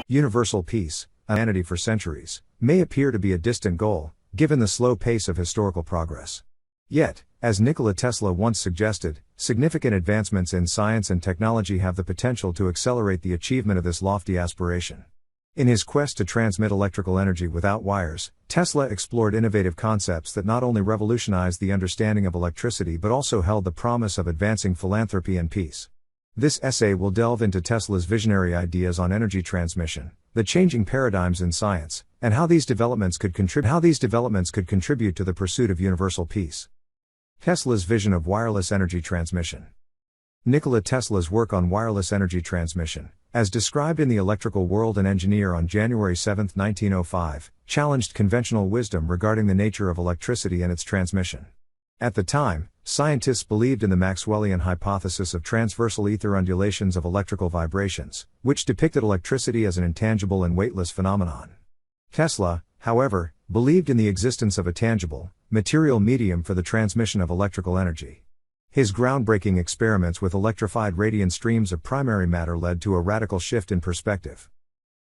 Universal peace, humanity for centuries, may appear to be a distant goal, given the slow pace of historical progress. Yet, as Nikola Tesla once suggested, significant advancements in science and technology have the potential to accelerate the achievement of this lofty aspiration. In his quest to transmit electrical energy without wires, Tesla explored innovative concepts that not only revolutionized the understanding of electricity but also held the promise of advancing philanthropy and peace. This essay will delve into Tesla's visionary ideas on energy transmission, the changing paradigms in science, and how these developments could contribute to the pursuit of universal peace. Tesla's vision of wireless energy transmission. Nikola Tesla's work on wireless energy transmission, as described in The Electrical World and Engineer on January 7, 1905, challenged conventional wisdom regarding the nature of electricity and its transmission. At the time, scientists believed in the Maxwellian hypothesis of transversal ether undulations of electrical vibrations, which depicted electricity as an intangible and weightless phenomenon. Tesla, however, believed in the existence of a tangible, material medium for the transmission of electrical energy. His groundbreaking experiments with electrified radiant streams of primary matter led to a radical shift in perspective.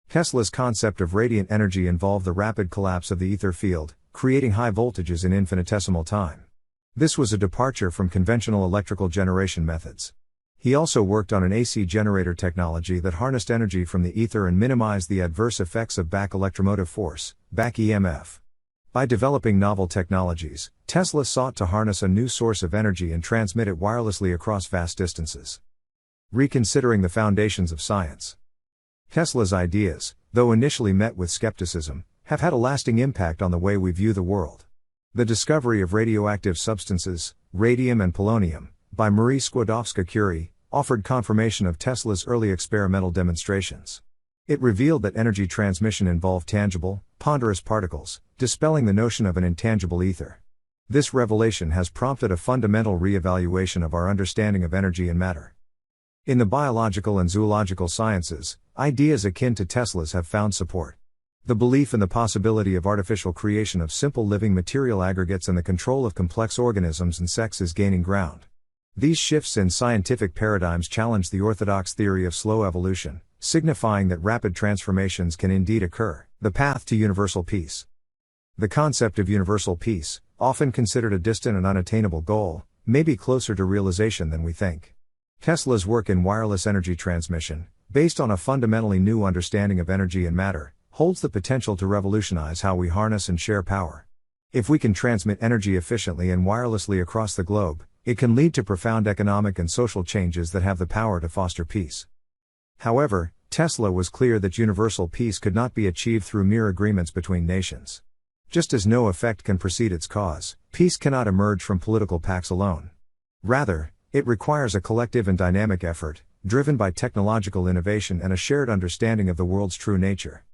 Tesla's concept of radiant energy involved the rapid collapse of the ether field, creating high voltages in infinitesimal time. This was a departure from conventional electrical generation methods. He also worked on an AC generator technology that harnessed energy from the ether and minimized the adverse effects of back electromotive force, back EMF. By developing novel technologies, Tesla sought to harness a new source of energy and transmit it wirelessly across vast distances. Reconsidering the foundations of science. Tesla's ideas, though initially met with skepticism, have had a lasting impact on the way we view the world. The discovery of radioactive substances, radium and polonium, by Marie Skłodowska-Curie, offered confirmation of Tesla's early experimental demonstrations. It revealed that energy transmission involved tangible, ponderous particles, dispelling the notion of an intangible ether. This revelation has prompted a fundamental re-evaluation of our understanding of energy and matter. In the biological and zoological sciences, ideas akin to Tesla's have found support. The belief in the possibility of artificial creation of simple living material aggregates and the control of complex organisms and sex is gaining ground. These shifts in scientific paradigms challenge the orthodox theory of slow evolution, signifying that rapid transformations can indeed occur. The path to universal peace. The concept of universal peace, often considered a distant and unattainable goal, may be closer to realization than we think. Tesla's work in wireless energy transmission, based on a fundamentally new understanding of energy and matter, holds the potential to revolutionize how we harness and share power. If we can transmit energy efficiently and wirelessly across the globe, it can lead to profound economic and social changes that have the power to foster peace. However, Tesla was clear that universal peace could not be achieved through mere agreements between nations. Just as no effect can precede its cause, peace cannot emerge from political pacts alone. Rather, it requires a collective and dynamic effort, driven by technological innovation and a shared understanding of the world's true nature.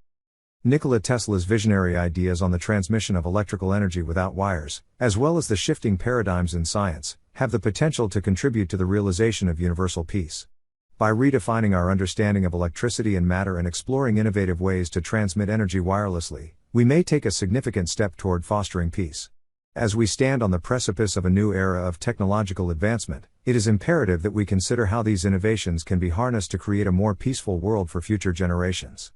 Nikola Tesla's visionary ideas on the transmission of electrical energy without wires, as well as the shifting paradigms in science, have the potential to contribute to the realization of universal peace. By redefining our understanding of electricity and matter and exploring innovative ways to transmit energy wirelessly, we may take a significant step toward fostering peace. As we stand on the precipice of a new era of technological advancement, it is imperative that we consider how these innovations can be harnessed to create a more peaceful world for future generations.